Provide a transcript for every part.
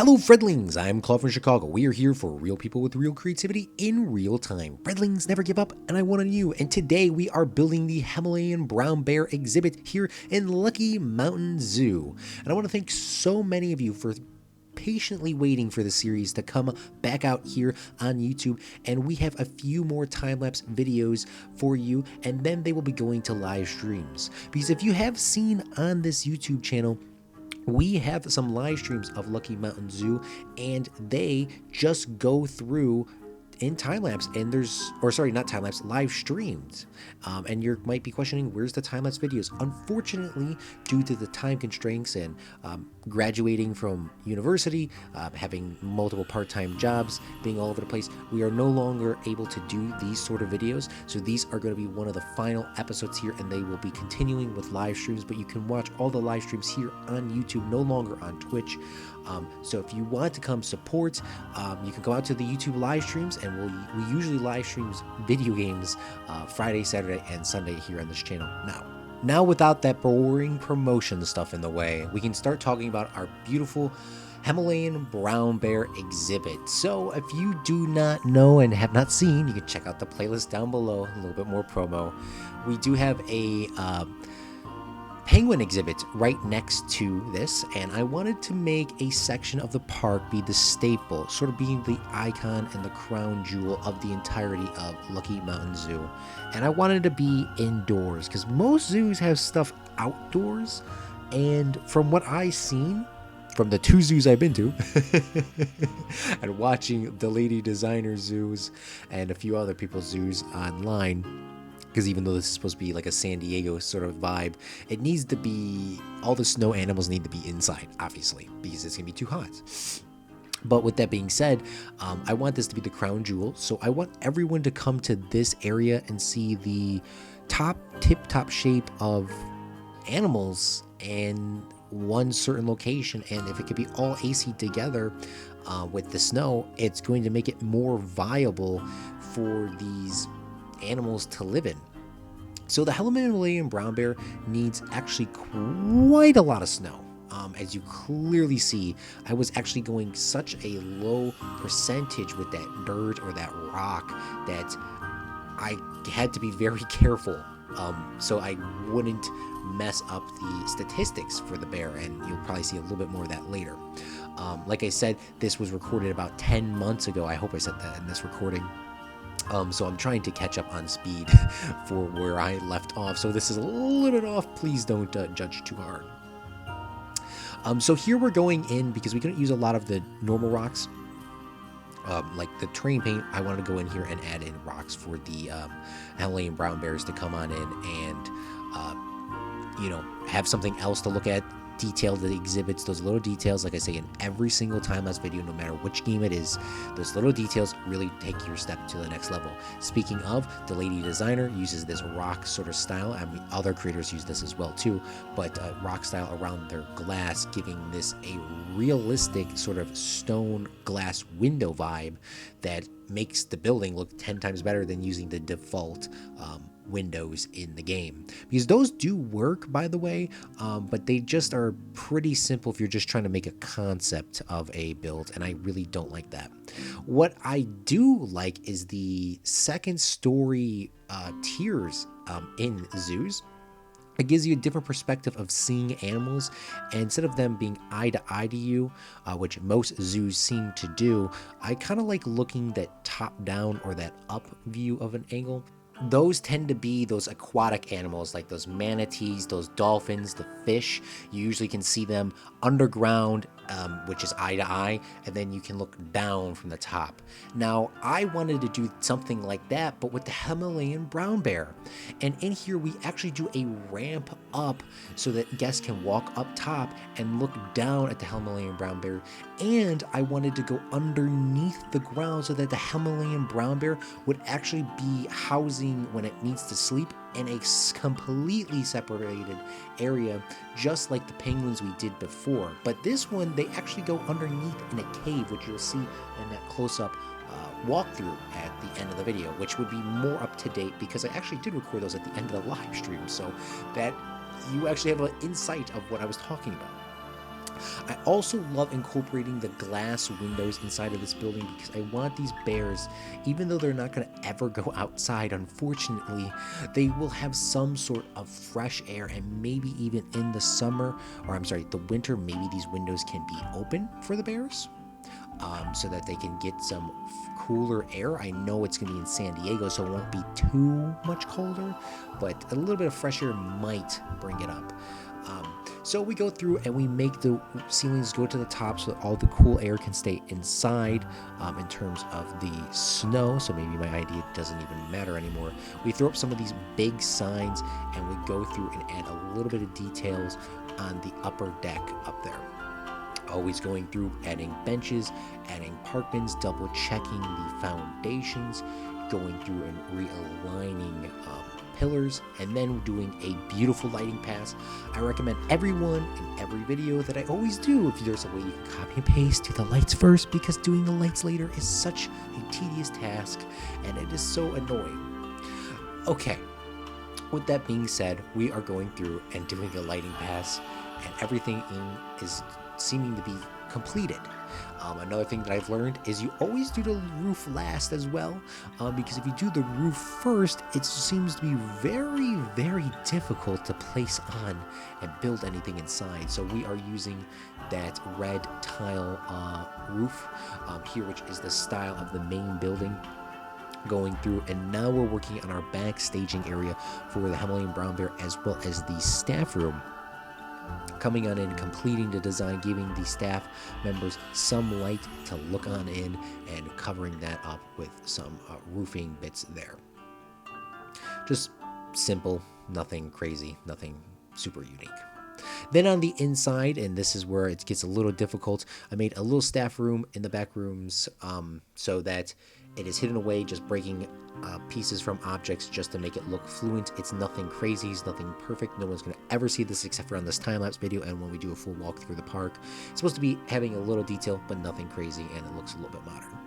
Hello, Fredlings! I'm Claude from Chicago. We are here for real people with real creativity in real time. Fredlings never give up, and I want on you. And today we are building the Himalayan brown bear exhibit here in Lucky Mountain Zoo. And I want to thank so many of you for patiently waiting for the series to come back out here on YouTube, and we have a few more time-lapse videos for you, and then they will be going to live streams. Because if you have seen on this YouTube channel, we have some live streams of Lucky Mountain Zoo, and they just go through in time-lapse, and not time-lapse, live streams. And you might be questioning, where's the time-lapse videos? Unfortunately, due to the time constraints and graduating from university, having multiple part-time jobs, being all over the place, we are no longer able to do these sort of videos. So these are going to be one of the final episodes here, and they will be continuing with live streams, but you can watch all the live streams here on YouTube, no longer on Twitch. So if you want to come support, you can go out to the YouTube live streams, and we usually live streams video games Friday, Saturday, and Sunday here on this channel. Now without that boring promotion stuff in the way, we can start talking about our beautiful Himalayan brown bear exhibit. So if you do not know and have not seen, you can check out the playlist down below, a little bit more promo. We do have a penguin exhibit right next to this, and I wanted to make a section of the park be the staple, sort of being the icon and the crown jewel of the entirety of Lucky Mountain Zoo. And I wanted to be indoors because most zoos have stuff outdoors, and from what I've seen from the two zoos I've been to and watching the lady designer zoos and a few other people's zoos online, because even though this is supposed to be like a San Diego sort of vibe, it needs to be, all the snow animals need to be inside, obviously, because it's going to be too hot. But with that being said, I want this to be the crown jewel, so I want everyone to come to this area and see the tip-top shape of animals in one certain location. And if it could be all AC together with the snow, it's going to make it more viable for these animals to live in. So the Himalayan brown bear needs actually quite a lot of snow. As you clearly see, I was actually going such a low percentage with that dirt or that rock that I had to be very careful so I wouldn't mess up the statistics for the bear, and you'll probably see a little bit more of that later. Like I said, this was recorded about 10 months ago. I hope I said that in this recording. So I'm trying to catch up on speed for where I left off. So this is a little bit off. Please don't judge too hard. So here we're going in because we couldn't use a lot of the normal rocks. Like the terrain paint, I wanted to go in here and add in rocks for the Himalayan brown bears to come on in and, have something else to look at. Detail the exhibits, those little details, like I say in every single time-lapse video, no matter which game it is, those little details really take your step to the next level. Speaking of, the lady designer uses this rock sort of style. I mean, other creators use this as well too, but rock style around their glass, giving this a realistic sort of stone glass window vibe that makes the building look 10 times better than using the default windows in the game, because those do work, by the way, but they just are pretty simple if you're just trying to make a concept of a build, and I really don't like that. What I do like is the second story tiers in zoos. It gives you a different perspective of seeing animals, and instead of them being eye to eye to you, which most zoos seem to do, I kind of like looking that top down or that up view of an angle. Those tend to be those aquatic animals, like those manatees, those dolphins, the fish. You usually can see them underground, which is eye to eye, and then you can look down from the top. Now, I wanted to do something like that, but with the Himalayan brown bear. And in here, we actually do a ramp up so that guests can walk up top and look down at the Himalayan brown bear. And I wanted to go underneath the ground so that the Himalayan brown bear would actually be housing when it needs to sleep in a completely separated area, just like the penguins we did before. But this one, they actually go underneath in a cave, which you'll see in that close-up walkthrough at the end of the video, which would be more up to date because I actually did record those at the end of the live stream, so that you actually have an insight of what I was talking about. I also love incorporating the glass windows inside of this building because I want these bears, even though they're not going to ever go outside, unfortunately, they will have some sort of fresh air, and maybe even in the summer, or I'm sorry, the winter, maybe these windows can be open for the bears. So that they can get some cooler air. I know it's going to be in San Diego, so it won't be too much colder, but a little bit of fresh air might bring it up. So we go through and we make the ceilings go to the top so that all the cool air can stay inside in terms of the snow. So maybe my idea doesn't even matter anymore. We throw up some of these big signs and we go through and add a little bit of details on the upper deck up there. Always going through, adding benches, adding park bins, double checking the foundations, going through and realigning pillars, and then doing a beautiful lighting pass. I recommend everyone in every video that I always do, if there's a way you can copy and paste, do the lights first, because doing the lights later is such a tedious task and it is so annoying. Okay, with that being said, we are going through and doing a lighting pass, and everything is seeming to be completed. Another thing that I've learned is you always do the roof last as well, because if you do the roof first, it seems to be very, very difficult to place on and build anything inside. So we are using that red tile roof here, which is the style of the main building. Going through, and now we're working on our back staging area for the Himalayan brown bear, as well as the staff room. Coming on in, completing the design, giving the staff members some light to look on in, and covering that up with some roofing bits there. Just simple, nothing crazy, nothing super unique. Then on the inside, and this is where it gets a little difficult, I made a little staff room in the back rooms so that it is hidden away, just breaking pieces from objects just to make it look fluent. It's nothing crazy, it's nothing perfect. No one's going to ever see this except for on this time-lapse video and when we do a full walk through the park. It's supposed to be having a little detail, but nothing crazy, and it looks a little bit modern.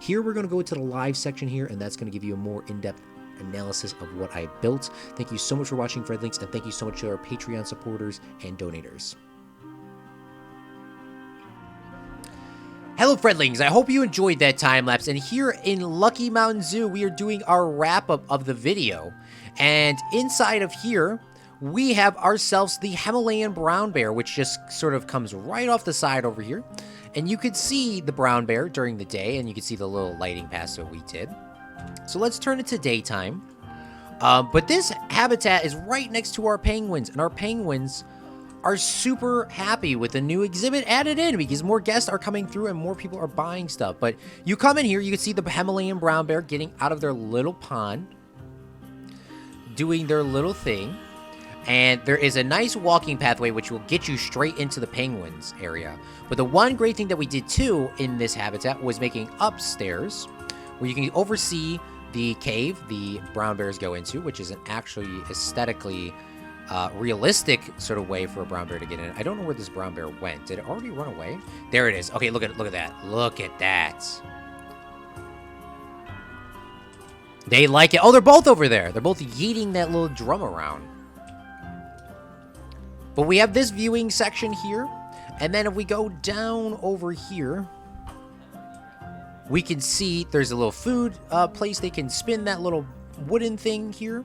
Here we're going to go to the live section here, and that's going to give you a more in-depth analysis of what I built. Thank you so much for watching, Fredlinks, and thank you so much to our Patreon supporters and donators. Hello Fredlings, I hope you enjoyed that time lapse, and here in Lucky Mountain Zoo we are doing our wrap up of the video, and inside of here we have ourselves the Himalayan brown bear, which just sort of comes right off the side over here, and you could see the brown bear during the day, and you can see the little lighting pass that we did. So let's turn it to daytime, but this habitat is right next to our penguins, and our penguins are super happy with the new exhibit added in because more guests are coming through and more people are buying stuff. But you come in here, you can see the Himalayan brown bear getting out of their little pond, doing their little thing. And there is a nice walking pathway which will get you straight into the penguins area. But the one great thing that we did too in this habitat was making upstairs where you can oversee the cave the brown bears go into, which is an actually aesthetically realistic sort of way for a brown bear to get in. I don't know where this brown bear went. Did it already run away? There it is. Okay, look at that. Look at that. They like it. Oh, they're both over there. They're both yeeting that little drum around. But we have this viewing section here. And then if we go down over here, we can see there's a little food place. They can spin that little wooden thing here.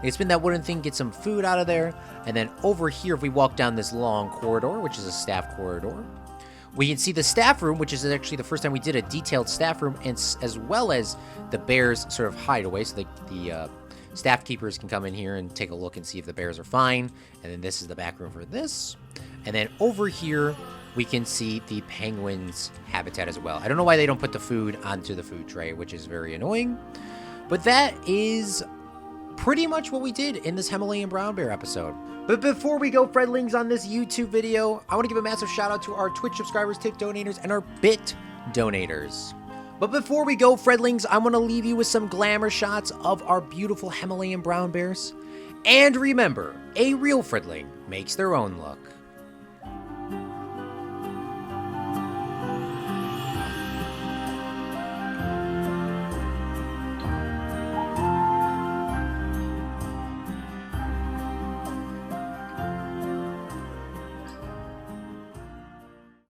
They can spin that wooden thing, get some food out of there. And then over here, if we walk down this long corridor, which is a staff corridor, we can see the staff room, which is actually the first time we did a detailed staff room, and as well as the bears' sort of hideaway. So the staff keepers can come in here and take a look and see if the bears are fine. And then this is the back room for this. And then over here, we can see the penguins' habitat as well. I don't know why they don't put the food onto the food tray, which is very annoying. But that is pretty much what we did in this Himalayan brown bear episode. But before we go, Fredlings, on this YouTube video, I want to give a massive shout out to our Twitch subscribers, tip donators, and our bit donators. But before we go, Fredlings, I want to leave you with some glamour shots of our beautiful Himalayan brown bears. And remember, a real Fredling makes their own look.